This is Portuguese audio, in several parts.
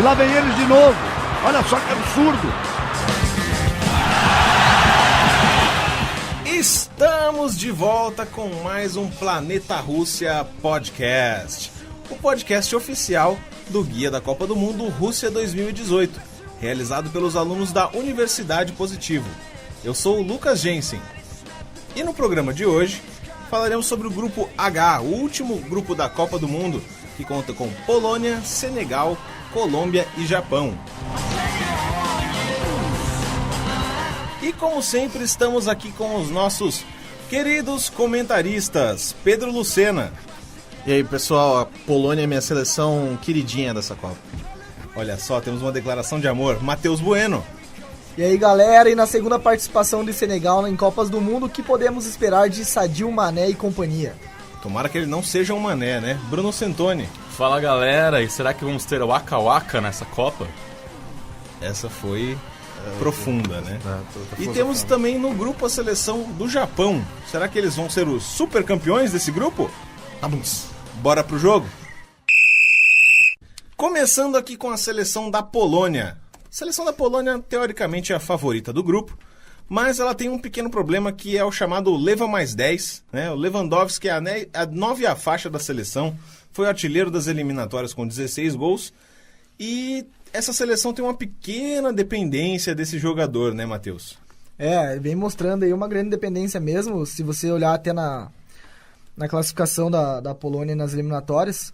Lá vem eles de novo. Olha só que absurdo. Estamos de volta com mais um Planeta Rússia Podcast. O podcast oficial do Guia da Copa do Mundo Rússia 2018, realizado pelos alunos da Universidade Positivo. Eu sou o Lucas Jensen. E no programa de hoje, falaremos sobre o Grupo H, o último grupo da Copa do Mundo, que conta com Polônia, Senegal, Colômbia e Japão. E como sempre, estamos aqui com os nossos queridos comentaristas, Pedro Lucena. E aí, pessoal, a Polônia é minha seleção queridinha dessa Copa. Olha só, temos uma declaração de amor, Matheus Bueno. E aí, galera, e na segunda participação de Senegal em Copas do Mundo, o que podemos esperar de Sadio Mané e companhia? Tomara que ele não seja um mané, né? Bruno Santoni. Fala, galera, e será que vamos ter o Waka Waka nessa Copa? Essa foi profunda, né? E temos também no grupo a seleção do Japão. Será que eles vão ser os super campeões desse grupo? Vamos! Bora pro jogo? Começando aqui com a seleção da Polônia. A seleção da Polônia, teoricamente, é a favorita do grupo, mas ela tem um pequeno problema que é o chamado Leva mais 10. Né? O Lewandowski, a 9 a faixa da seleção, foi o artilheiro das eliminatórias com 16 gols. E essa seleção tem uma pequena dependência desse jogador, né, Matheus? Vem mostrando aí uma grande dependência mesmo, se você olhar até na classificação da Polônia nas eliminatórias.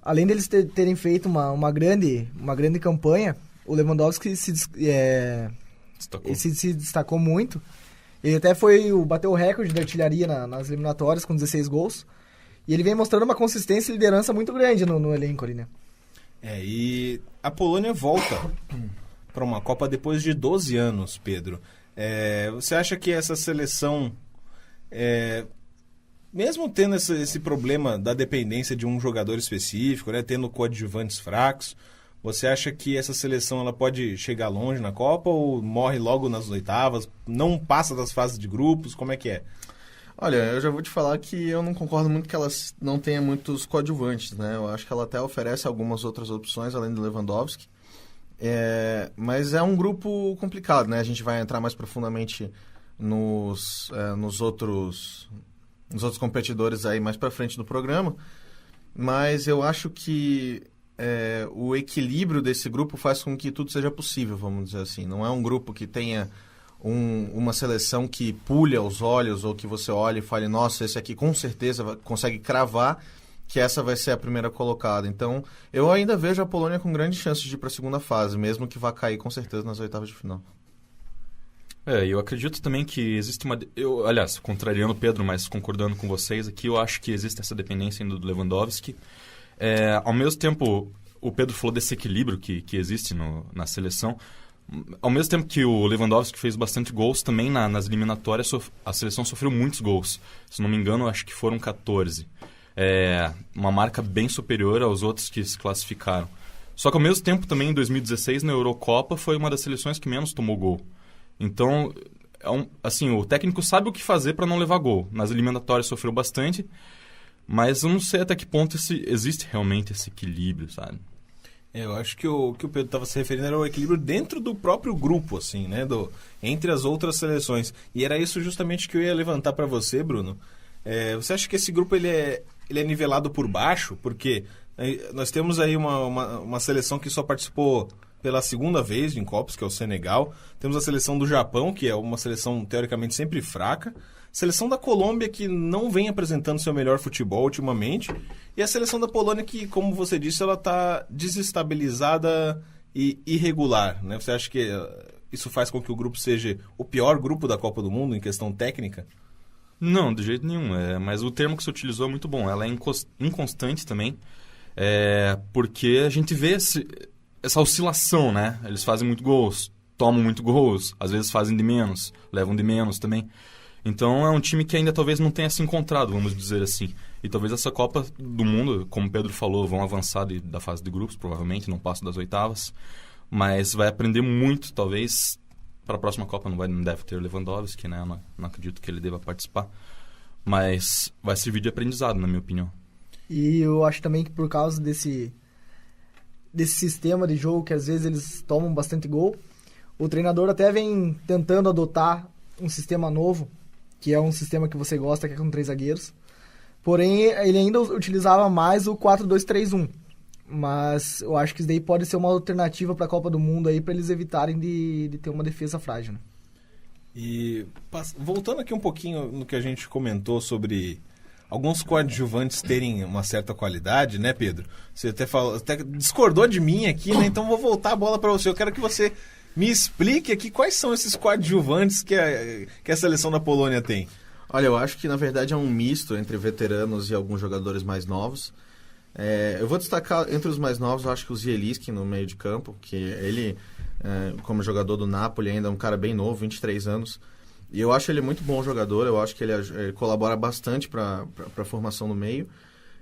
Além deles terem feito uma grande campanha, o Lewandowski se destacou muito. Ele até bateu o recorde de artilharia nas eliminatórias com 16 gols. E ele vem mostrando uma consistência e liderança muito grande no elenco ali, né? E a Polônia volta para uma Copa depois de 12 anos, Pedro. Você acha que essa seleção, mesmo tendo esse problema da dependência de um jogador específico, né, tendo coadjuvantes fracos, você acha que essa seleção ela pode chegar longe na Copa ou morre logo nas oitavas, não passa das fases de grupos? Como é que é? Olha, eu já vou te falar que eu não concordo muito que ela não tenha muitos coadjuvantes, né? Eu acho que ela até oferece algumas outras opções além do Lewandowski. Mas é um grupo complicado, né? A gente vai entrar mais profundamente nos outros competidores aí mais pra frente do programa. Mas eu acho que o equilíbrio desse grupo faz com que tudo seja possível, vamos dizer assim. Não é um grupo que tenha uma seleção que pulha os olhos ou que você olhe e fale, nossa, esse aqui com certeza consegue cravar que essa vai ser a primeira colocada. Então, eu ainda vejo a Polônia com grande chance de ir para a segunda fase, mesmo que vá cair com certeza nas oitavas de final. Eu acredito também que existe aliás, contrariando o Pedro, mas concordando com vocês aqui, eu acho que existe essa dependência ainda do Lewandowski. Ao mesmo tempo, o Pedro falou desse equilíbrio que existe na seleção. Ao mesmo tempo que o Lewandowski fez bastante gols, também nas eliminatórias a seleção sofreu muitos gols. Se não me engano, acho que foram 14. Uma marca bem superior aos outros que se classificaram. Só que ao mesmo tempo também em 2016 na Eurocopa foi uma das seleções que menos tomou gol. Então, o técnico sabe o que fazer para não levar gol. Nas eliminatórias sofreu bastante, mas eu não sei até que ponto existe realmente esse equilíbrio, sabe? Eu acho que o Pedro estava se referindo era o equilíbrio dentro do próprio grupo, assim, né? Entre as outras seleções. E era isso justamente que eu ia levantar para você, Bruno. Você acha que esse grupo ele é nivelado por baixo? Porque nós temos aí uma seleção que só participou pela segunda vez em Copas, que é o Senegal. Temos a seleção do Japão, que é uma seleção teoricamente sempre fraca. Seleção da Colômbia, que não vem apresentando seu melhor futebol ultimamente. E a seleção da Polônia, que, como você disse, ela está desestabilizada e irregular, né? Você acha que isso faz com que o grupo seja o pior grupo da Copa do Mundo em questão técnica? Não, de jeito nenhum. Mas o termo que você utilizou é muito bom. Ela é inconstante também, porque a gente vê essa oscilação, né? Eles fazem muito gols, tomam muito gols, às vezes fazem de menos, levam de menos também. Então é um time que ainda talvez não tenha se encontrado, vamos dizer assim. E talvez essa Copa do Mundo, como o Pedro falou, vão avançar da fase de grupos, provavelmente, não passam das oitavas. Mas vai aprender muito, talvez. Para a próxima Copa não deve ter Lewandowski, né? Eu não acredito que ele deva participar. Mas vai servir de aprendizado, na minha opinião. E eu acho também que por causa desse desse sistema de jogo que às vezes eles tomam bastante gol. O treinador até vem tentando adotar um sistema novo, que é um sistema que você gosta, que é com 3 zagueiros. Porém, ele ainda utilizava mais o 4-2-3-1. Mas eu acho que isso daí pode ser uma alternativa para a Copa do Mundo aí, para eles evitarem de ter uma defesa frágil, né? E voltando aqui um pouquinho no que a gente comentou sobre alguns coadjuvantes terem uma certa qualidade, né, Pedro? Você até discordou de mim aqui, né? Então vou voltar a bola para você. Eu quero que você me explique aqui quais são esses coadjuvantes que a seleção da Polônia tem. Olha, eu acho que na verdade é um misto entre veteranos e alguns jogadores mais novos. Eu vou destacar entre os mais novos, eu acho que o Zielinski no meio de campo, que ele, como jogador do Napoli, ainda é um cara bem novo, 23 anos. E eu acho ele muito bom jogador, eu acho que ele colabora bastante para a formação no meio.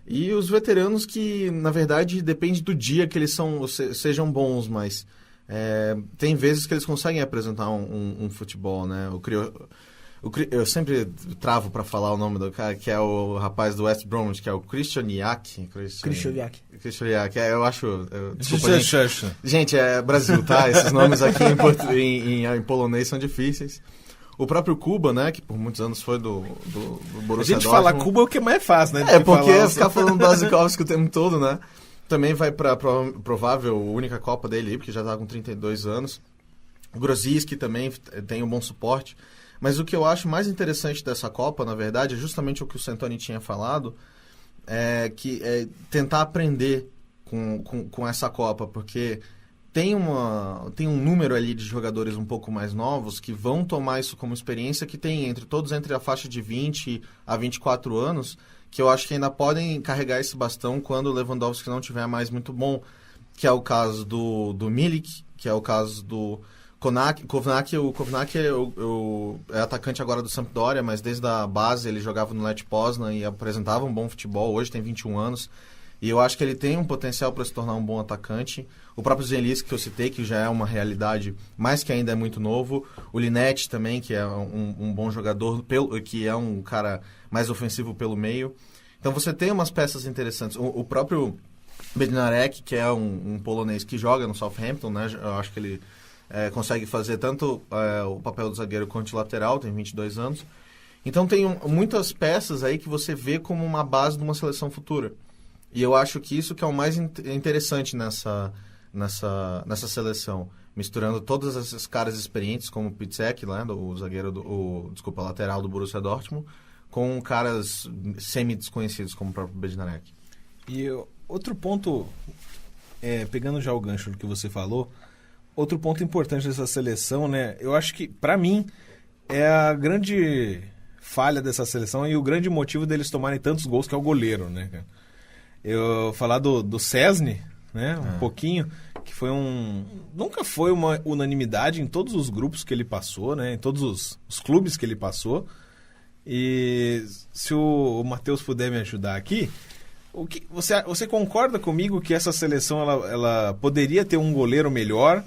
E os veteranos que, na verdade, depende do dia que eles sejam bons, mas tem vezes que eles conseguem apresentar um futebol, né? Eu sempre travo para falar o nome do cara, que é o rapaz do West Bromwich, que é o Krychowiak. Eu acho... Desculpa, gente, é Brasil, tá? Esses nomes aqui em polonês são difíceis. O próprio Kuba, né, que por muitos anos foi do Borussia Dortmund. A gente fala Kuba é o que é mais fácil, né? Porque ficar falando do Błaszczykowski o tempo todo, né? Também vai para a provável única Copa dele, porque já tá com 32 anos. O Grosicki também tem um bom suporte. Mas o que eu acho mais interessante dessa Copa, na verdade, é justamente o que o Santoni tinha falado, que tentar aprender com essa Copa, porque tem um número ali de jogadores um pouco mais novos que vão tomar isso como experiência, que tem todos entre a faixa de 20 a 24 anos, que eu acho que ainda podem carregar esse bastão quando o Lewandowski não tiver mais muito bom, que é o caso do Milik, que é o caso do Kovnák. O Kovnák é atacante agora do Sampdoria, mas desde a base ele jogava no Lech Poznan e apresentava um bom futebol. Hoje tem 21 anos. E eu acho que ele tem um potencial para se tornar um bom atacante. O próprio Zielinski, que eu citei, que já é uma realidade, mas que ainda é muito novo. O Linette também, que é um bom jogador, que é um cara mais ofensivo pelo meio. Então você tem umas peças interessantes. O próprio Bednarek, que é um polonês que joga no Southampton, né? Eu acho que ele consegue fazer tanto o papel do zagueiro quanto de lateral, tem 22 anos. Então tem muitas peças aí que você vê como uma base de uma seleção futura. E eu acho que isso que é o mais interessante nessa seleção. Misturando todos esses caras experientes, como o Piszczek, né, o zagueiro lateral do Borussia Dortmund, com caras semi-desconhecidos, como o próprio Bednarek. E outro ponto, pegando já o gancho do que você falou, outro ponto importante dessa seleção, né? Eu acho que, pra mim, é a grande falha dessa seleção e o grande motivo deles tomarem tantos gols, que é o goleiro, né, cara? Eu falar do Szczesny, né, um pouquinho, que nunca foi uma unanimidade em todos os grupos que ele passou, né, em todos os clubes que ele passou. E se o Matheus puder me ajudar aqui, você concorda comigo que essa seleção ela poderia ter um goleiro melhor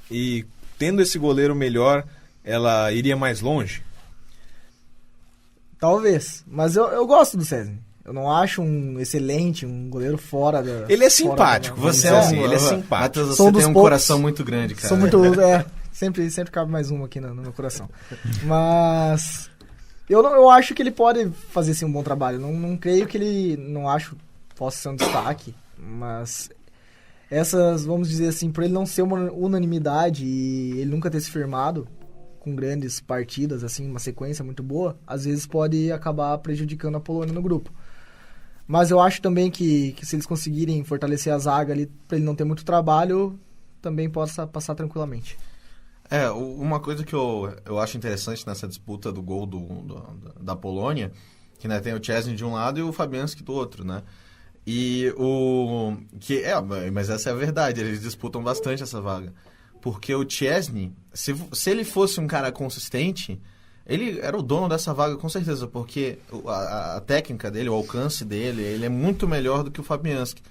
e tendo esse goleiro melhor ela iria mais longe? Talvez, mas eu gosto do Szczesny. Eu não acho um excelente, um goleiro fora da... Ele é simpático, Você ele é simpático. Matheus, você tem um coração muito grande, cara. Sou muito... sempre cabe mais um aqui no meu coração. Mas... Eu acho que ele pode fazer sim um bom trabalho. Não creio que ele... Não acho que possa ser um destaque. Mas... Essas, vamos dizer assim, por ele não ser uma unanimidade e ele nunca ter se firmado com grandes partidas, assim, uma sequência muito boa, às vezes pode acabar prejudicando a Polônia no grupo. Mas eu acho também que se eles conseguirem fortalecer a zaga ali, para ele não ter muito trabalho, também possa passar tranquilamente. Uma coisa que eu acho interessante nessa disputa do gol da Polônia, que né, tem o Szczesny de um lado e o Fabianski do outro, né? Mas essa é a verdade, eles disputam bastante essa vaga. Porque o Szczesny, se ele fosse um cara consistente, ele era o dono dessa vaga com certeza, porque a técnica dele, o alcance dele, ele é muito melhor do que o Fabianski.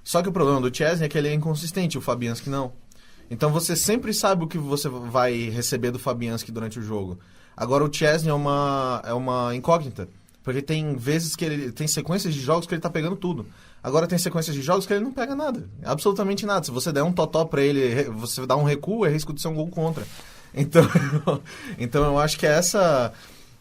Só que o problema do Szczesny é que ele é inconsistente, o Fabianski não. Então você sempre sabe o que você vai receber do Fabianski durante o jogo. Agora o Szczesny é uma incógnita, porque tem vezes que ele tem sequências de jogos que ele tá pegando tudo. Agora tem sequências de jogos que ele não pega nada. Absolutamente nada. Se você der um totó pra ele, você dá um recuo, é risco de ser um gol contra. Então eu acho que essa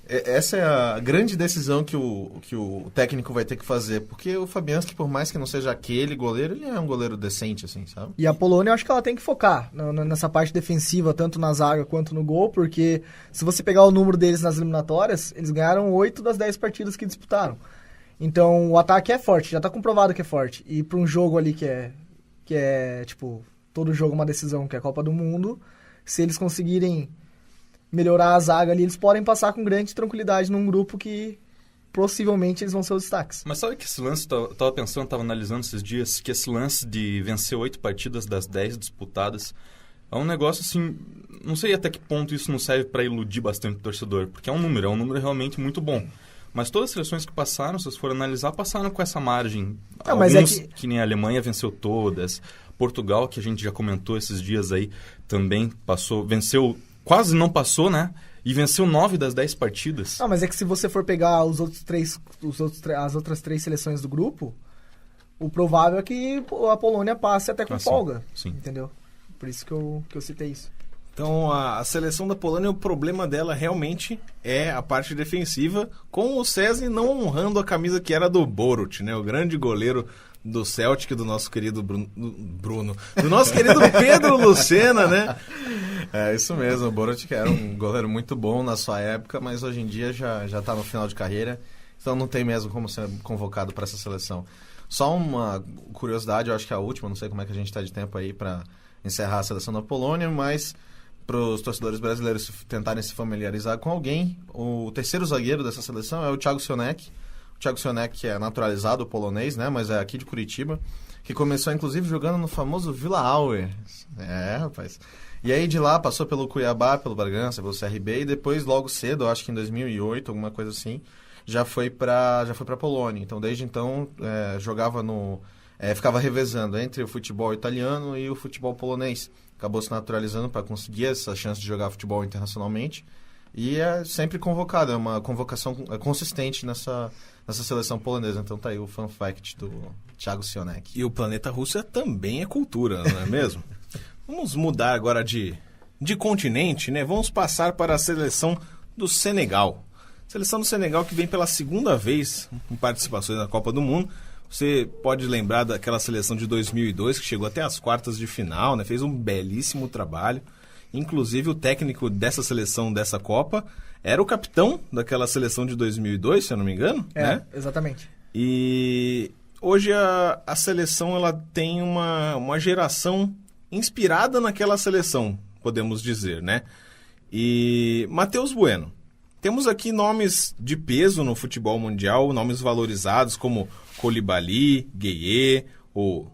é a grande decisão que o técnico vai ter que fazer. Porque o Fabianski, por mais que não seja aquele goleiro, ele é um goleiro decente, assim, sabe? E a Polônia, eu acho que ela tem que focar nessa parte defensiva, tanto na zaga quanto no gol, porque se você pegar o número deles nas eliminatórias, eles ganharam 8 das 10 partidas que disputaram. Então, o ataque é forte, já tá comprovado que é forte. E para um jogo ali que é, tipo, todo jogo uma decisão, que é a Copa do Mundo, se eles conseguirem melhorar a zaga ali, eles podem passar com grande tranquilidade num grupo que possivelmente eles vão ser os destaques. Mas sabe que esse lance, eu tava pensando, tava analisando esses dias, que esse lance de vencer 8 partidas das 10 disputadas é um negócio assim, não sei até que ponto isso não serve para iludir bastante o torcedor, porque é um número realmente muito bom. Mas todas as seleções que passaram, se vocês forem analisar, passaram com essa margem. Não, mas alguns que nem a Alemanha venceu todas, Portugal, que a gente já comentou esses dias aí, também venceu, quase não passou, né? E venceu 9 das 10 partidas. Não, mas é que se você for pegar as outras 3 seleções do grupo, o provável é que a Polônia passe até com folga. Sim. Entendeu? Por isso que eu citei isso. Então, a seleção da Polônia, o problema dela realmente é a parte defensiva, com o Szczęsny não honrando a camisa que era do Boruc, né? O grande goleiro do Celtic, do nosso querido Bruno. Do nosso querido Pedro Lucena, né? É isso mesmo, o Boruc era um goleiro muito bom na sua época, mas hoje em dia já tá no final de carreira, então não tem mesmo como ser convocado para essa seleção. Só uma curiosidade, eu acho que é a última, não sei como é que a gente tá de tempo aí para encerrar a seleção da Polônia, mas para os torcedores brasileiros tentarem se familiarizar com alguém, o terceiro zagueiro dessa seleção é o Thiago Sionek. O Thiago Sionek, que é naturalizado polonês, né, mas é aqui de Curitiba, que começou inclusive jogando no famoso Vila Auer. É, rapaz. E aí de lá passou pelo Cuiabá, pelo Bragança, pelo CRB, e depois logo cedo, acho que em 2008, alguma coisa assim, já foi para Polônia. Então desde então jogava ficava revezando entre o futebol italiano e o futebol polonês. Acabou se naturalizando para conseguir essa chance de jogar futebol internacionalmente. E é sempre convocado, é uma convocação consistente nessa seleção polonesa. Então tá aí o fun fact do Thiago Sionek. E o planeta Rússia também é cultura, não é mesmo? Vamos mudar agora de continente, né? Vamos passar para a seleção do Senegal. Seleção do Senegal que vem pela segunda vez em participações na Copa do Mundo. Você pode lembrar daquela seleção de 2002 que chegou até as quartas de final, né? Fez um belíssimo trabalho. Inclusive o técnico dessa seleção, dessa Copa, era o capitão daquela seleção de 2002, se eu não me engano. Né? Exatamente. E hoje a seleção ela tem uma geração inspirada naquela seleção, podemos dizer, né? E Matheus Bueno. Temos aqui nomes de peso no futebol mundial, nomes valorizados como Koulibaly, Gueye, o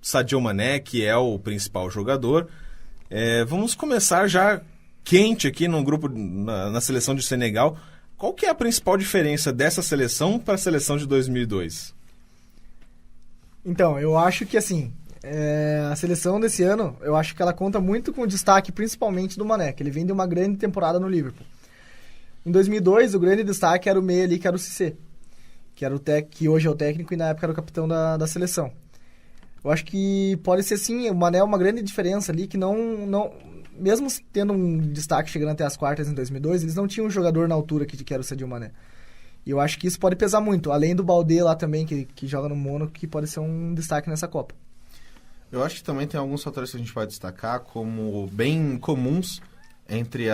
Sadio Mané, que é o principal jogador. Vamos começar já quente aqui no grupo, na seleção de Senegal. Qual que é a principal diferença dessa seleção para a seleção de 2002? Então, eu acho que assim, a seleção desse ano, eu acho que ela conta muito com o destaque principalmente do Mané, que ele vem de uma grande temporada no Liverpool. Em 2002, o grande destaque era o meia ali, que era o Cissé, que era que hoje é o técnico e na época era o capitão da seleção. Eu acho que pode ser sim, o Mané é uma grande diferença ali, que não mesmo tendo um destaque chegando até as quartas em 2002, eles não tinham um jogador na altura que era o Sadio Mané. E eu acho que isso pode pesar muito, além do Baldé lá também, que joga no Mônaco, que pode ser um destaque nessa Copa. Eu acho que também tem alguns fatores que a gente pode destacar como bem comuns entre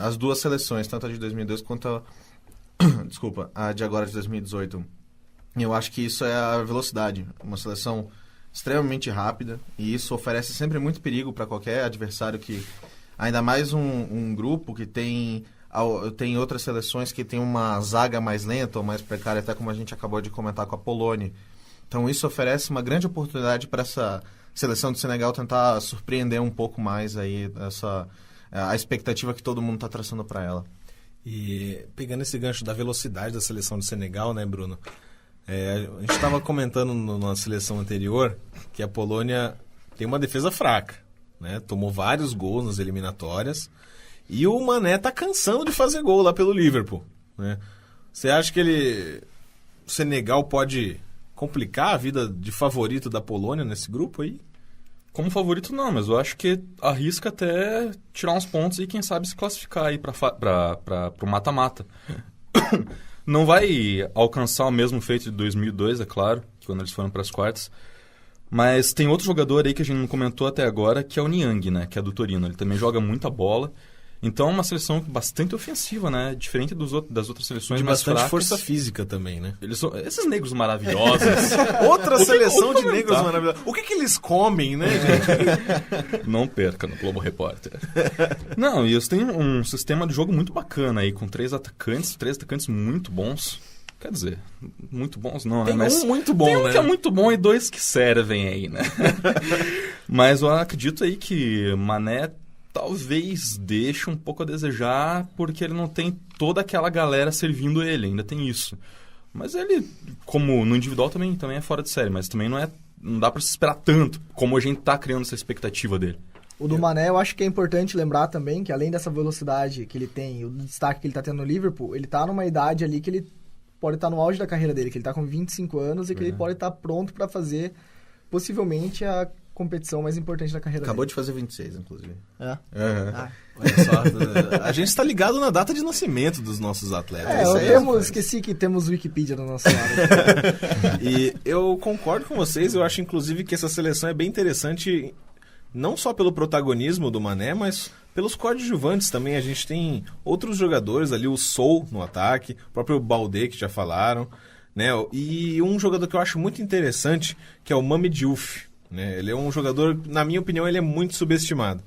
as duas seleções, tanto a de 2002 quanto a de agora de 2018. E eu acho que isso é a velocidade. Uma seleção extremamente rápida e isso oferece sempre muito perigo para qualquer adversário ainda mais um grupo que tem outras seleções que tem uma zaga mais lenta ou mais precária, até como a gente acabou de comentar com a Polônia. Então isso oferece uma grande oportunidade para essa seleção do Senegal tentar surpreender um pouco mais aí a expectativa que todo mundo está traçando para ela. E pegando esse gancho da velocidade da seleção do Senegal, né, Bruno? A gente estava comentando na seleção anterior que a Polônia tem uma defesa fraca, né? Tomou vários gols nas eliminatórias e o Mané tá cansando de fazer gol lá pelo Liverpool, né? Você acha que ele Senegal pode complicar a vida de favorito da Polônia nesse grupo aí? Como favorito não, mas eu acho que arrisca até tirar uns pontos e quem sabe se classificar aí para o mata-mata. Não vai alcançar o mesmo feito de 2002, é claro, quando eles foram para as quartas. Mas tem outro jogador aí que a gente não comentou até agora, que é o Niang, né? Que é do Torino. Ele também joga muita bola. Então é uma seleção bastante ofensiva, né? Diferente das outras seleções De mais bastante fracas. força física também, né? Eles são, esses negros maravilhosos. Outra seleção de comentar? negros maravilhosos. O que eles comem, né, gente? Não perca no Globo Repórter. Não, e eles têm um sistema de jogo muito bacana aí, com três atacantes muito bons. Quer dizer, muito bons não, né? Tem Mas um muito bom, tem um né? que é muito bom e dois que servem aí, né? Mas eu acredito aí que Mané talvez deixe um pouco a desejar, porque ele não tem toda aquela galera servindo ele, ainda tem isso. Mas ele, como no individual, também é fora de série, mas também não dá pra se esperar tanto, como a gente tá criando essa expectativa dele. O do Mané, eu acho que é importante lembrar também que além dessa velocidade que ele tem, o destaque que ele tá tendo no Liverpool, ele tá numa idade ali que ele pode estar no auge da carreira dele, que ele tá com 25 anos e que ele pode estar pronto para fazer, possivelmente, a competição mais importante da carreira Acabou dele. de fazer 26, inclusive. É? Uhum. Olha só, a gente está ligado na data de nascimento dos nossos atletas. Esqueci que temos Wikipedia no nosso lado. E eu concordo com vocês, eu acho inclusive que essa seleção é bem interessante, não só pelo protagonismo do Mané, mas pelos coadjuvantes também. A gente tem outros jogadores ali, o Soul no ataque, o próprio Balde, que já falaram, né? E um jogador que eu acho muito interessante, que é o Mame Diouf, né? Ele é um jogador, na minha opinião, ele é muito subestimado.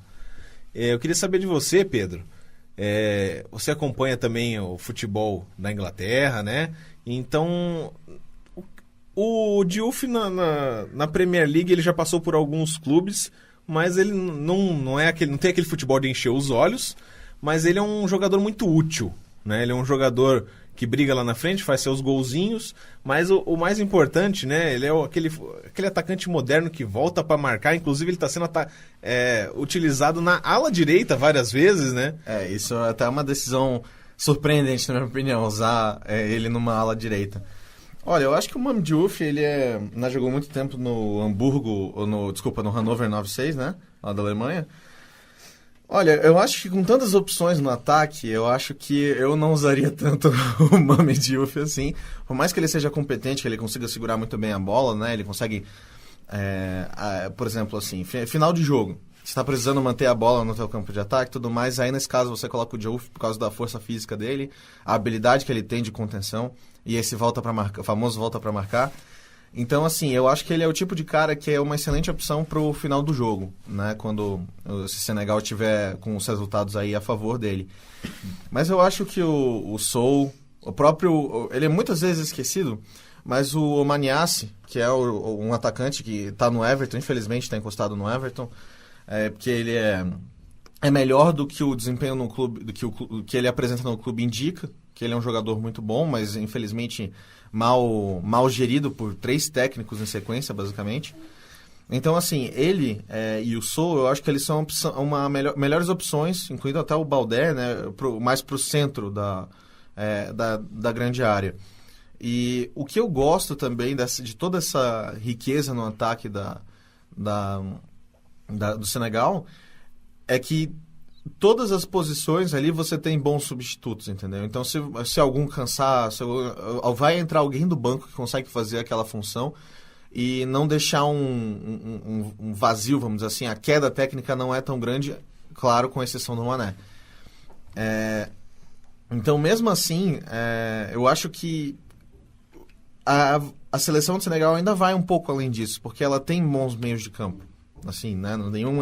Eu queria saber de você, Pedro. Você acompanha também o futebol da Inglaterra, né? Então, o Diouf na Premier League ele já passou por alguns clubes, mas ele não tem aquele futebol de encher os olhos, mas ele é um jogador muito útil, né? Ele é um jogador que briga lá na frente, faz seus golzinhos, mas o mais importante, né? Ele é aquele atacante moderno que volta para marcar, inclusive ele está sendo utilizado na ala direita várias vezes, né? Isso é até uma decisão surpreendente, na minha opinião, usar ele numa ala direita. Olha, eu acho que o Mame Diouf, ele jogou muito tempo no no Hannover 96, né? Lá da Alemanha. Olha, eu acho que com tantas opções no ataque, eu acho que eu não usaria tanto o Mame Diouf assim. Por mais que ele seja competente, que ele consiga segurar muito bem a bola, né? Ele consegue, por exemplo, assim, final de jogo. Você está precisando manter a bola no seu campo de ataque e tudo mais. Aí, nesse caso, você coloca o Diouf por causa da força física dele, a habilidade que ele tem de contenção e esse famoso volta para marcar. Então, assim, eu acho que ele é o tipo de cara que é uma excelente opção para o final do jogo, né? Quando o Senegal tiver com os resultados aí a favor dele. Mas eu acho que o Soul, o próprio... Ele é muitas vezes esquecido, mas o Maniasse, que é um atacante que está no Everton, infelizmente está encostado no Everton, porque ele é melhor do que o desempenho no clube, do que o que ele apresenta no clube indica, que ele é um jogador muito bom, mas infelizmente mal gerido por 3 técnicos em sequência, basicamente. Então, assim, ele e o Soul, eu acho que eles são melhores opções, incluindo até o Balder, né, mais para o centro da grande área. E o que eu gosto também de toda essa riqueza no ataque do Senegal é que todas as posições ali você tem bons substitutos, entendeu? Então, se algum cansar, vai entrar alguém do banco que consegue fazer aquela função e não deixar um vazio, vamos dizer assim. A queda técnica não é tão grande, claro, com exceção do Mané. Então, mesmo assim, eu acho que a seleção do Senegal ainda vai um pouco além disso, porque ela tem bons meios de campo. Assim, né? Nenhum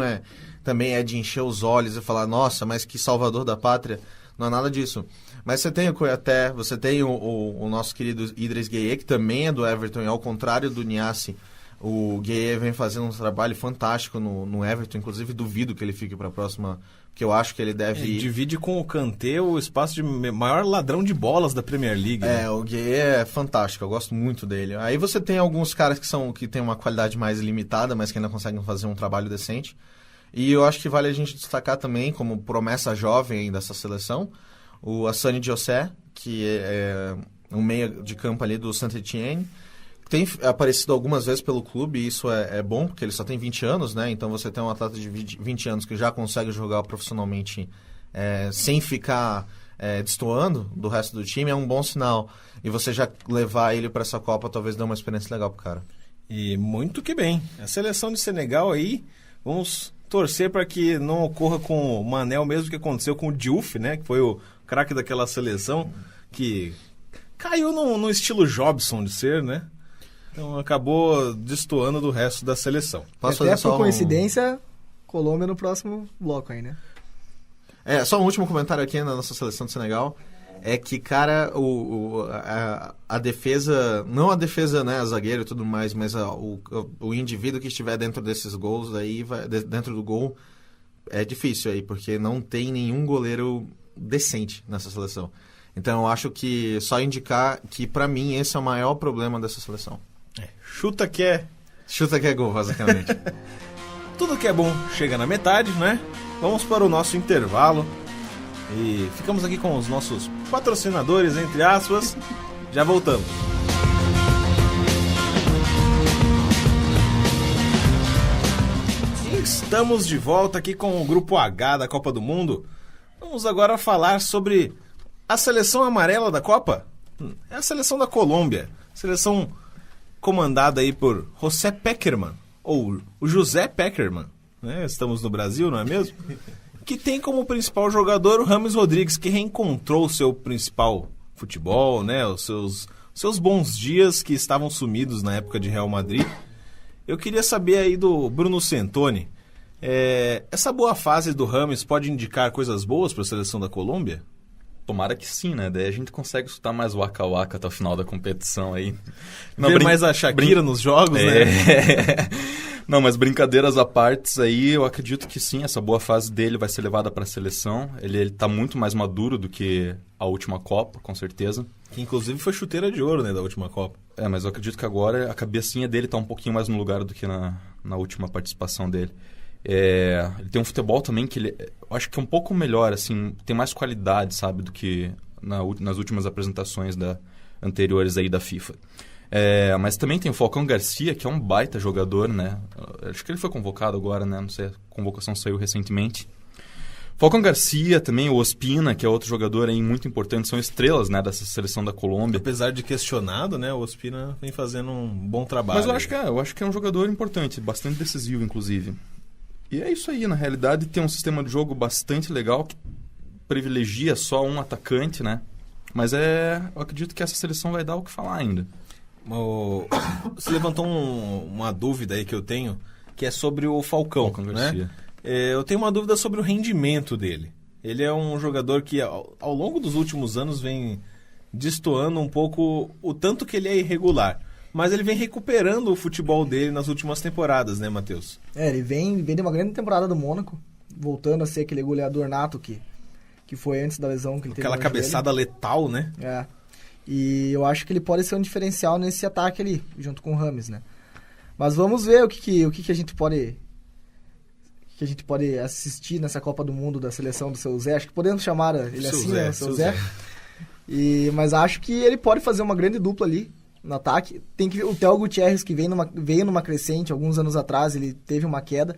também é de encher os olhos e falar, nossa, mas que salvador da pátria. Não é nada disso. Mas você tem o Kouyate, você tem o nosso querido Idriss Gueye, que também é do Everton, e ao contrário do Niasse, o Gueye vem fazendo um trabalho fantástico no Everton. Inclusive, duvido que ele fique para a próxima, porque eu acho que ele deve ir. Divide com o Kanté o espaço de maior ladrão de bolas da Premier League. Né? O Gueye é fantástico, eu gosto muito dele. Aí você tem alguns caras que têm uma qualidade mais limitada, mas que ainda conseguem fazer um trabalho decente. E eu acho que vale a gente destacar também, como promessa jovem dessa seleção, o Assani Diosé, que um meia de campo ali do Saint-Étienne. Tem aparecido algumas vezes pelo clube, e isso é bom, porque ele só tem 20 anos, né? Então você tem um atleta de 20 anos que já consegue jogar profissionalmente sem ficar destoando do resto do time, é um bom sinal. E você já levar ele para essa Copa talvez dê uma experiência legal pro cara. E muito que bem. A seleção de Senegal aí, vamos torcer para que não ocorra com o Manel mesmo que aconteceu com o Diouf, né? Que foi o craque daquela seleção, que caiu no estilo Jobson de ser, né? Então acabou destoando do resto da seleção. Posso Até fazer só por coincidência, Colômbia no próximo bloco aí, né? Só um último comentário aqui na nossa seleção de Senegal. É que, cara, a defesa, não a defesa, né, a zagueiro e tudo mais, mas o indivíduo que estiver dentro desses gols aí, dentro do gol, é difícil aí, porque não tem nenhum goleiro decente nessa seleção. Então eu acho que só indicar que, pra mim, esse é o maior problema dessa seleção. Chuta que é gol, basicamente. tudo que é bom chega na metade, né? Vamos para o nosso intervalo. E ficamos aqui com os nossos patrocinadores, entre aspas. Já voltamos. E estamos de volta aqui com o Grupo H da Copa do Mundo. Vamos agora falar sobre a seleção amarela da Copa. É a seleção da Colômbia. Seleção comandada aí por José Pekerman, ou o José Pekerman, né? Estamos no Brasil, não é mesmo? Que tem como principal jogador o James Rodrigues, que reencontrou o seu principal futebol, né? Os seus bons dias que estavam sumidos na época de Real Madrid. Eu queria saber aí do Bruno Centoni, essa boa fase do James pode indicar coisas boas para a seleção da Colômbia? Tomara que sim, né? Daí a gente consegue escutar mais o Waka Waka até o final da competição aí. Ver mais a Shakira nos jogos, né? Não, mas brincadeiras à parte aí, eu acredito que sim, essa boa fase dele vai ser levada para a seleção. Ele tá muito mais maduro do que a última Copa, com certeza. Que inclusive foi chuteira de ouro, né, da última Copa. Mas eu acredito que agora a cabecinha dele tá um pouquinho mais no lugar do que na última participação dele. Ele tem um futebol também que eu acho que é um pouco melhor, assim, tem mais qualidade, sabe, do que nas últimas apresentações anteriores aí da FIFA. Mas também tem o Falcão Garcia, que é um baita jogador, né? Acho que ele foi convocado agora, né? Não sei, a convocação saiu recentemente. Falcão Garcia, também o Ospina, que é outro jogador aí muito importante, são estrelas, né, dessa seleção da Colômbia. Apesar de questionado, né, o Ospina vem fazendo um bom trabalho. Mas eu acho que é um jogador importante, bastante decisivo, inclusive. E é isso aí, na realidade, tem um sistema de jogo bastante legal que privilegia só um atacante, né? Mas eu acredito que essa seleção vai dar o que falar ainda. Você levantou uma dúvida aí que eu tenho, que é sobre o Falcão, né? Eu tenho uma dúvida sobre o rendimento dele. Ele é um jogador que, ao longo dos últimos anos, vem destoando um pouco o tanto que ele é irregular. Mas ele vem recuperando o futebol dele nas últimas temporadas, né, Matheus? Ele vem de uma grande temporada do Mônaco, voltando a ser aquele goleador nato que foi antes da lesão que ele teve. Aquela cabeçada letal, né? E eu acho que ele pode ser um diferencial nesse ataque ali, junto com o James, né? Mas vamos ver o que a gente pode assistir nessa Copa do Mundo da seleção do Seu Zé. Acho que podemos chamar ele assim, né? Seu Zé. Mas acho que ele pode fazer uma grande dupla ali no ataque. Tem que ver o Theo Gutierrez, que veio numa crescente alguns anos atrás, ele teve uma queda,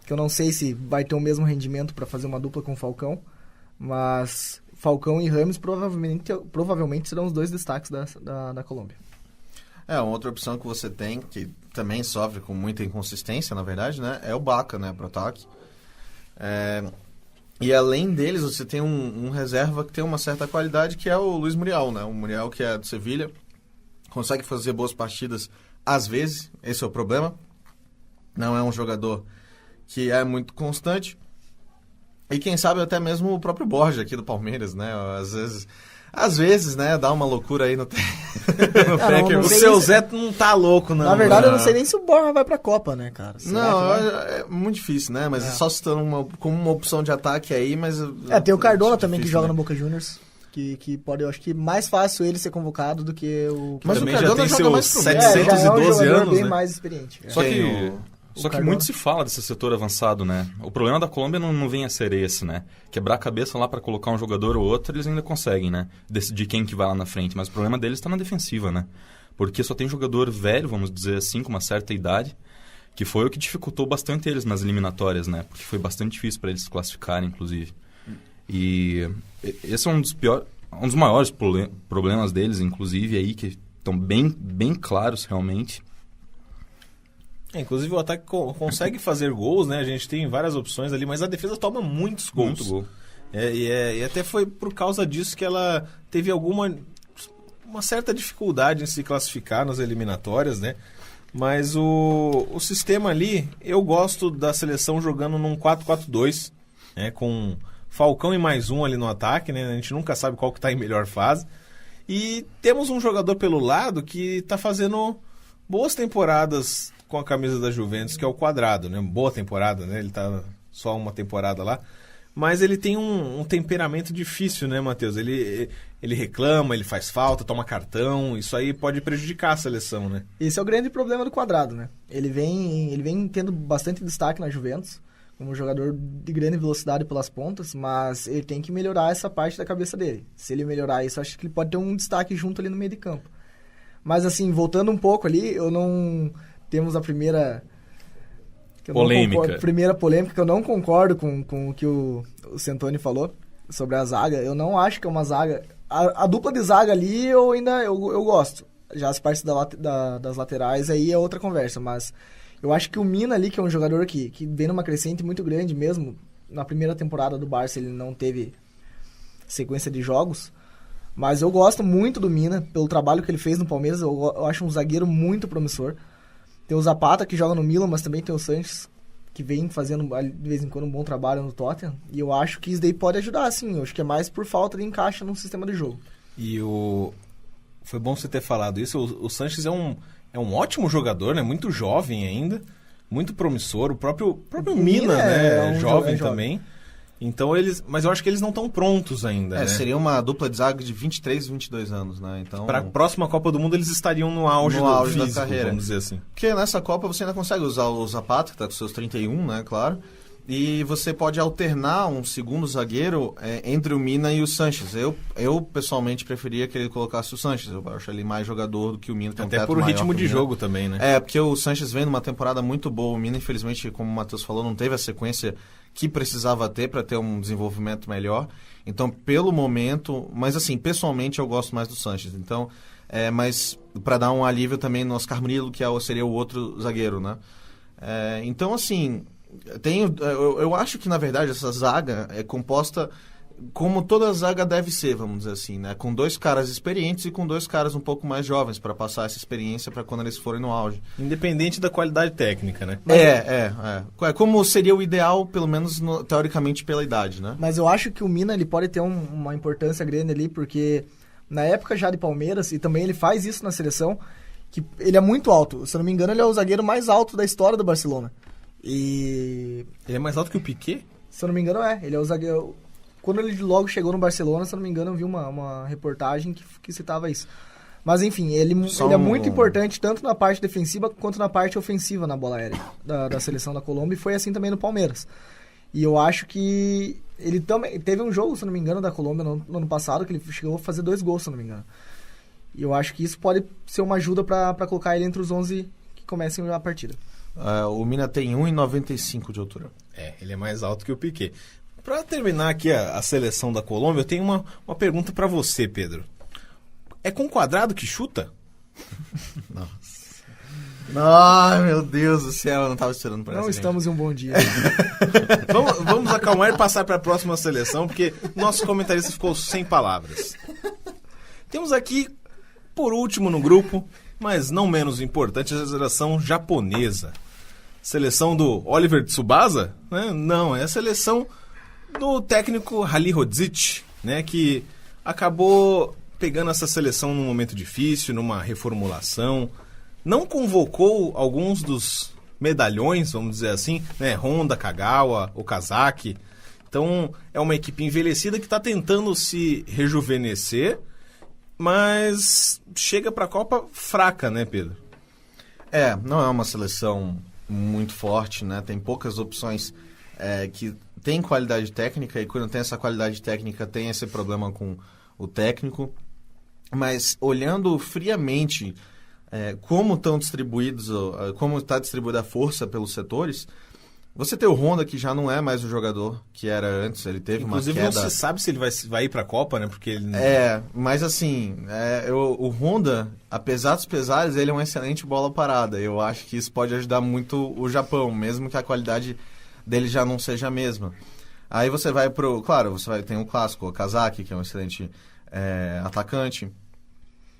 que eu não sei se vai ter o mesmo rendimento para fazer uma dupla com o Falcão, mas Falcão e James provavelmente serão os dois destaques da Colômbia. Uma outra opção que você tem, que também sofre com muita inconsistência, na verdade, né? É o Baca, né, pro ataque. E além deles, você tem um reserva que tem uma certa qualidade, que é o Luis Muriel, né? O Muriel, que é do Sevilha, consegue fazer boas partidas às vezes, esse é o problema. Não é um jogador que é muito constante. E quem sabe até mesmo o próprio Borja aqui do Palmeiras, né? Às vezes, né? Dá uma loucura aí no Peker. O Seu Zé não tá louco, não. Na verdade, eu não sei nem se o Borja vai pra Copa, né, cara? É muito difícil, né? Mas só citando como uma opção de ataque aí, mas... tem o Cardona também, que joga no Boca Juniors. Que pode, eu acho que mais fácil ele ser convocado do que o... Mas também o Cardona já tem joga seus mais 712 já é um anos, bem né? mais experiente. Só que Só que Cardona. muito se fala desse setor avançado, né? O problema da Colômbia não vem a ser esse, né? Quebrar a cabeça lá para colocar um jogador ou outro, eles ainda conseguem, né? Decidir quem que vai lá na frente. Mas o problema deles está na defensiva, né? Porque só tem jogador velho, vamos dizer assim, com uma certa idade, que foi o que dificultou bastante eles nas eliminatórias, né? Porque foi bastante difícil para eles se classificarem, inclusive. E esse é um dos maiores problemas deles, inclusive, aí, que estão bem claros, realmente. Inclusive o ataque consegue fazer gols, né? A gente tem várias opções ali, mas a defesa toma muitos gols. Muito gol. E até foi por causa disso que ela teve uma certa dificuldade em se classificar nas eliminatórias, né? Mas o sistema ali, eu gosto da seleção jogando num 4-4-2, né? Com Falcão e mais um ali no ataque, né? A gente nunca sabe qual que está em melhor fase. E temos um jogador pelo lado que está fazendo boas temporadas com a camisa da Juventus, que é o Quadrado, né? Boa temporada, né? Ele tá só uma temporada lá. Mas ele tem um temperamento difícil, né, Matheus? Ele reclama, ele faz falta, toma cartão. Isso aí pode prejudicar a seleção, né? Esse é o grande problema do Quadrado, né? Ele vem tendo bastante destaque na Juventus, como jogador de grande velocidade pelas pontas, mas ele tem que melhorar essa parte da cabeça dele. Se ele melhorar isso, acho que ele pode ter um destaque junto ali no meio de campo. Mas assim, voltando um pouco ali, temos a primeira... primeira polêmica, que eu não concordo com o que o Santoni falou sobre a zaga. Eu não acho que é uma zaga... A dupla de zaga ali eu gosto. Já as partes das laterais aí é outra conversa, mas eu acho que o Mina ali, que é um jogador que vem numa crescente muito grande mesmo, na primeira temporada do Barça ele não teve sequência de jogos, mas eu gosto muito do Mina, pelo trabalho que ele fez no Palmeiras. Eu acho um zagueiro muito promissor. Tem o Zapata, que joga no Milan, mas também tem o Sanches, que vem fazendo de vez em quando um bom trabalho no Tottenham. E eu acho que isso daí pode ajudar, sim. Eu acho que é mais por falta de encaixe no sistema de jogo. Foi bom você ter falado isso. O Sanches é um ótimo jogador, né? Muito jovem ainda, muito promissor. O próprio Mina, né? É jovem também. Então mas eu acho que eles não estão prontos ainda, né? Seria uma dupla de zaga de 23, 22 anos, né? Então, para a próxima Copa do Mundo eles estariam no auge físico, da carreira, vamos dizer assim. Porque nessa Copa você ainda consegue usar o Zapata, que está com seus 31, né? Claro. E você pode alternar um segundo zagueiro entre o Mina e o Sanches. Eu pessoalmente preferia que ele colocasse o Sanches. Eu acho ele mais jogador do que o Mina. Até por ritmo de jogo também, né? Porque o Sanches vem numa temporada muito boa. O Mina, infelizmente, como o Matheus falou, não teve a sequência que precisava ter para ter um desenvolvimento melhor. Então, pelo momento... Mas, assim, pessoalmente, eu gosto mais do Sanches. Então, mas para dar um alívio também no Oscar Murilo, que seria o outro zagueiro, né? Então, assim... Eu acho que, na verdade, essa zaga é composta como toda zaga deve ser, vamos dizer assim, né? Com 2 caras experientes e com 2 caras um pouco mais jovens para passar essa experiência para quando eles forem no auge. Independente da qualidade técnica, né? Como seria o ideal, pelo menos teoricamente pela idade, né? Mas eu acho que o Mina ele pode ter uma importância grande ali, porque na época já de Palmeiras, e também ele faz isso na seleção, que ele é muito alto. Se eu não me engano, ele é o zagueiro mais alto da história do Barcelona. E... Ele é mais alto que o Piqué? Se eu não me engano, ele é o zagueiro... Quando ele logo chegou no Barcelona, se eu não me engano, eu vi uma reportagem que citava isso. Mas enfim, ele é muito importante tanto na parte defensiva quanto na parte ofensiva na bola aérea da seleção da Colômbia, e foi assim também no Palmeiras. E eu acho que ele também... Teve um jogo, se eu não me engano, da Colômbia no ano passado, que ele chegou a fazer 2 gols, se eu não me engano. E eu acho que isso pode ser uma ajuda para colocar ele entre os 11 que comecem a partida. O Mina tem 1,95 de altura. Ele é mais alto que o Piqué. Para terminar aqui a seleção da Colômbia, eu tenho uma pergunta para você, Pedro. É com Quadrado que chuta? Nossa. Ai, meu Deus do céu, eu não estava esperando por essa. Não estamos em um bom dia. Vamos acalmar e passar para a próxima seleção, porque nosso comentarista ficou sem palavras. Temos aqui, por último no grupo, mas não menos importante, a seleção japonesa. Seleção do Oliver Tsubasa? Né? Não, é a seleção do técnico Halilhodžić, né? Que acabou pegando essa seleção num momento difícil, numa reformulação. Não convocou alguns dos medalhões, vamos dizer assim, né? Honda, Kagawa, Okazaki. Então, é uma equipe envelhecida que está tentando se rejuvenescer, mas chega para a Copa fraca, né, Pedro? Não é uma seleção muito forte, né? Tem poucas opções que tem qualidade técnica, e quando tem essa qualidade técnica tem esse problema com o técnico. Mas olhando friamente como estão distribuídos, como está distribuída a força pelos setores, você tem o Honda, que já não é mais o jogador que era antes, ele teve Inclusive, uma queda... não se sabe se ele vai ir pra Copa, né? Porque ele... mas assim, o Honda, apesar dos pesares, ele é um excelente bola parada. Eu acho que isso pode ajudar muito o Japão, mesmo que a qualidade dele já não seja a mesma. Aí você vai Claro, tem o clássico, o Okazaki, que é um excelente atacante.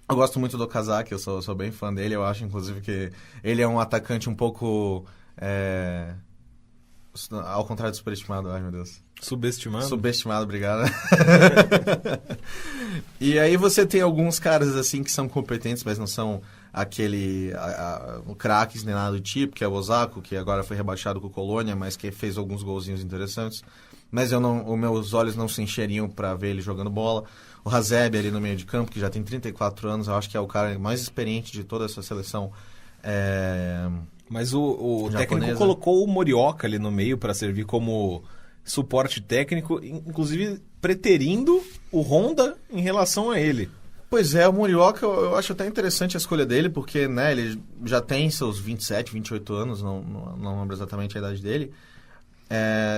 Eu gosto muito do Okazaki, eu sou bem fã dele. Eu acho, inclusive, que ele é um atacante um pouco... ao contrário de superestimado, ai meu Deus. Subestimado? Subestimado, obrigado. E aí você tem alguns caras assim que são competentes, mas não são o craques nem nada do tipo, que é o Osako, que agora foi rebaixado com o Colônia, mas que fez alguns golzinhos interessantes. Mas os meus olhos não se encheriam para ver ele jogando bola. O Hasebe ali no meio de campo, que já tem 34 anos, eu acho que é o cara mais experiente de toda essa seleção. Mas o técnico colocou o Morioka ali no meio para servir como suporte técnico, inclusive preterindo o Honda em relação a ele. Pois é, o Morioka, eu acho até interessante a escolha dele, porque né, ele já tem seus 27, 28 anos, não lembro exatamente a idade dele.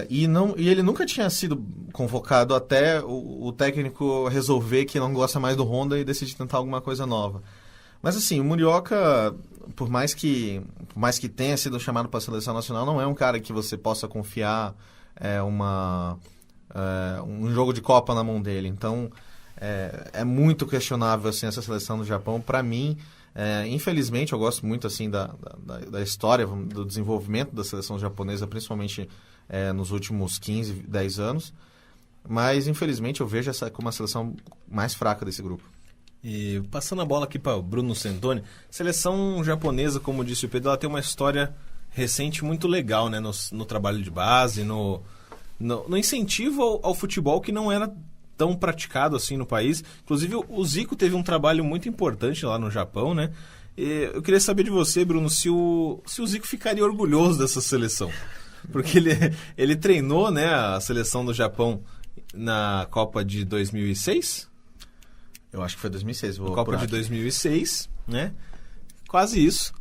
E ele nunca tinha sido convocado até o técnico resolver que não gosta mais do Honda e decidir tentar alguma coisa nova. Mas assim, o Morioka, por mais que tenha sido chamado para a seleção nacional, não é um cara que você possa confiar um jogo de Copa na mão dele. Então, é muito questionável assim, essa seleção do Japão. Para mim, infelizmente, eu gosto muito assim, da história, do desenvolvimento da seleção japonesa, principalmente nos últimos 15, 10 anos. Mas, infelizmente, eu vejo essa como a seleção mais fraca desse grupo. E passando a bola aqui para o Bruno Santoni, seleção japonesa, como disse o Pedro, ela tem uma história recente muito legal, né? No trabalho de base, no incentivo ao futebol que não era tão praticado assim no país. Inclusive o Zico teve um trabalho muito importante lá no Japão, né? E eu queria saber de você, Bruno, se o Zico ficaria orgulhoso dessa seleção. Porque ele treinou, né, a seleção do Japão na Copa de 2006? Eu acho que foi 2006. Copa de 2006, né? Quase isso.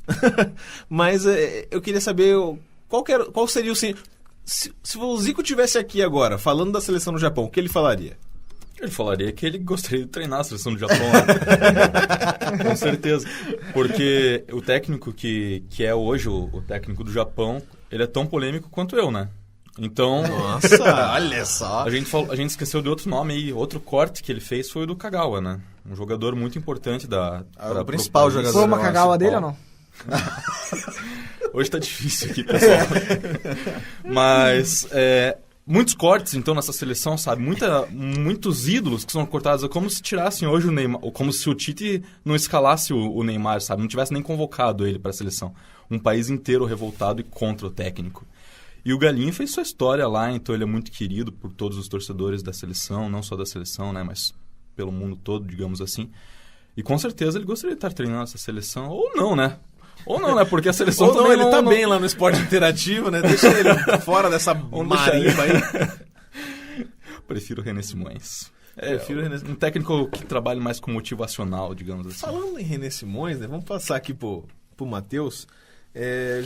Mas eu queria saber qual seria o... Se o Zico tivesse aqui agora, falando da seleção do Japão, o que ele falaria? Ele falaria que ele gostaria de treinar a seleção do Japão. Né? Com certeza. Porque o técnico que é hoje o técnico do Japão, ele é tão polêmico quanto eu, né? Então... Nossa, olha só! A gente esqueceu de outro nome aí. Outro corte que ele fez foi o do Kagawa, né? Um jogador muito importante o principal jogador. Foi uma Kagawa dele ou não? Hoje tá difícil aqui, pessoal. Mas... muitos cortes, então, nessa seleção, sabe? Muitos ídolos que são cortados. É como se tirassem hoje o Neymar. Ou como se o Tite não escalasse o Neymar, sabe? Não tivesse nem convocado ele para a seleção. Um país inteiro revoltado e contra o técnico. E o Galinho fez sua história lá, então ele é muito querido por todos os torcedores da seleção. Não só da seleção, né? Mas pelo mundo todo, digamos assim. E com certeza ele gostaria de estar treinando essa seleção. Ou não, né? Ou não, né? Porque a seleção Ou não, também ele tá bem lá no esporte interativo, né? Deixa ele fora dessa marimba aí. Prefiro o René Simões. Um técnico que trabalha mais com motivacional, digamos assim. Falando em René Simões, né? Vamos passar aqui pro Matheus.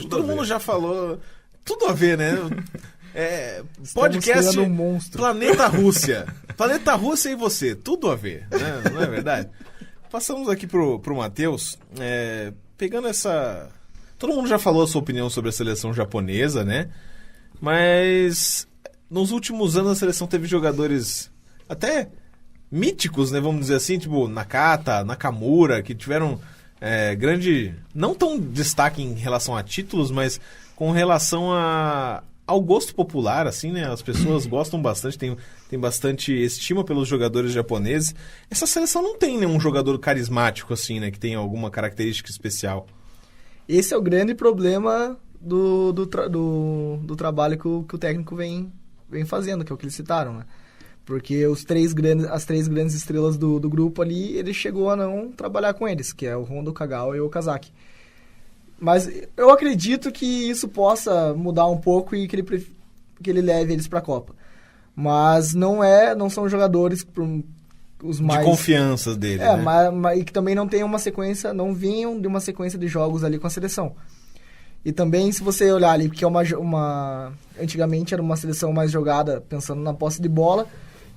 Todo mundo já falou... Tudo a ver, né? Podcast um monstro. Planeta Rússia. Planeta Rússia e você. Tudo a ver, né? Não é verdade? Passamos aqui pro Matheus. Pegando essa... Todo mundo já falou a sua opinião sobre a seleção japonesa, né? Mas nos últimos anos a seleção teve jogadores até míticos, né? Vamos dizer assim, tipo Nakata, Nakamura, que tiveram grande... Não tão destaque em relação a títulos, mas com relação ao gosto popular, assim, né? As pessoas gostam bastante, tem bastante estima pelos jogadores japoneses. Essa seleção não tem nenhum jogador carismático, assim, né? Que tenha alguma característica especial. Esse é o grande problema do trabalho que o técnico vem fazendo, que é o que eles citaram, né? Porque as três grandes estrelas do grupo ali, ele chegou a não trabalhar com eles, que é o Honda, o Kagawa e o Okazaki. Mas eu acredito que isso possa mudar um pouco e que ele leve eles para a Copa. Mas não são jogadores os mais... De confiança dele, né? Mas que também não tem uma sequência, não vinham de uma sequência de jogos ali com a seleção. E também, se você olhar ali, porque antigamente era uma seleção mais jogada pensando na posse de bola,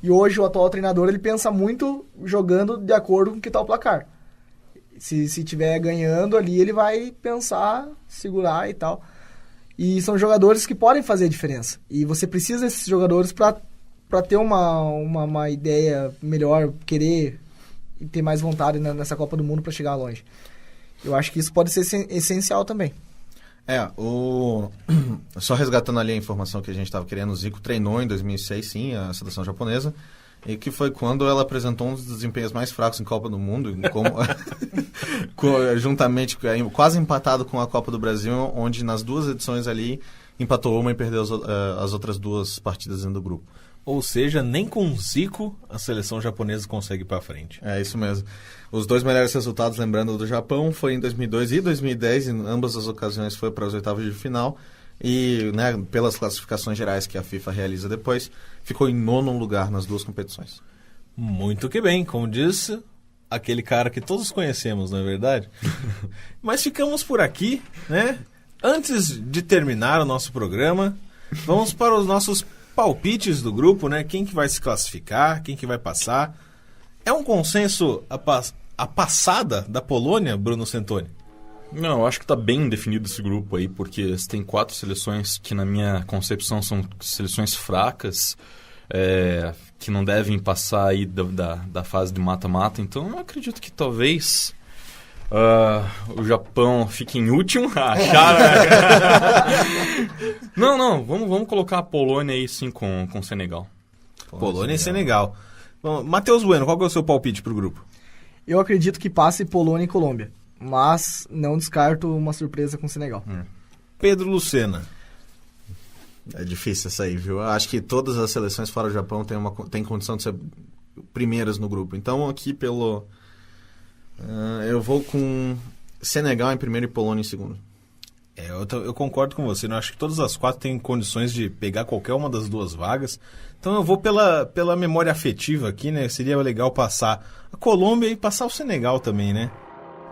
e hoje o atual treinador ele pensa muito jogando de acordo com o que está o placar. Se estiver ganhando ali, ele vai pensar, segurar e tal. E são jogadores que podem fazer a diferença. E você precisa desses jogadores para ter uma ideia melhor, querer e ter mais vontade nessa Copa do Mundo para chegar longe. Eu acho que isso pode ser essencial também. Só resgatando ali a informação que a gente estava querendo, o Zico treinou em 2006, sim, a seleção japonesa, e que foi quando ela apresentou um dos desempenhos mais fracos em Copa do Mundo, juntamente, quase empatado com a Copa do Brasil, onde nas 2 edições ali empatou uma e perdeu as outras 2 partidas dentro do grupo. Ou seja, nem com Zico a seleção japonesa consegue ir para frente. É isso mesmo. Os 2 melhores resultados, lembrando do Japão, foi em 2002 e 2010, em ambas as ocasiões foi para as oitavas de final. E, né, pelas classificações gerais que a FIFA realiza depois, ficou em 9º lugar nas 2 competições. Muito que bem, como disse aquele cara que todos conhecemos, não é verdade? Mas ficamos por aqui, né? Antes de terminar o nosso programa, vamos para os nossos palpites do grupo, né? Quem que vai se classificar, quem que vai passar. É um consenso a passada da Polônia, Bruno Santoni? Não, eu acho que está bem definido esse grupo aí, porque tem 4 seleções que, na minha concepção, são seleções fracas, que não devem passar aí da fase de mata-mata. Então, eu acredito que talvez o Japão fique em último. Não, vamos colocar a Polônia aí sim com o Senegal. Polônia e Senegal. Bom, Matheus Bueno, qual que é o seu palpite para o grupo? Eu acredito que passe Polônia e Colômbia, mas não descarto uma surpresa com o Senegal. Pedro Lucena. É difícil essa aí, viu? Eu acho que todas as seleções fora do Japão têm condição de ser primeiras no grupo. Então, aqui eu vou com Senegal em primeiro e Polônia em segundo. Eu concordo com você. Eu acho que todas as 4 têm condições de pegar qualquer uma das 2 vagas. Então eu vou pela memória afetiva aqui, né? Seria legal passar a Colômbia e passar o Senegal também, né?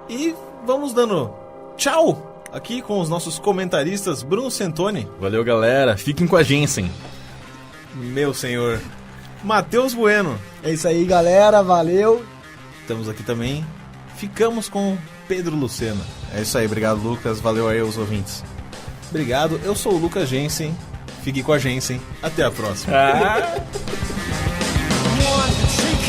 E vamos dando tchau aqui com os nossos comentaristas. Bruno Santoni. Valeu, galera. Fiquem com a Jensen. Meu senhor. Matheus Bueno. É isso aí, galera. Valeu. Estamos aqui também. Ficamos com Pedro Lucena. É isso aí. Obrigado, Lucas. Valeu aí aos ouvintes. Obrigado. Eu sou o Lucas Jensen. Fique com a Jensen. Até a próxima. 1, 2, 3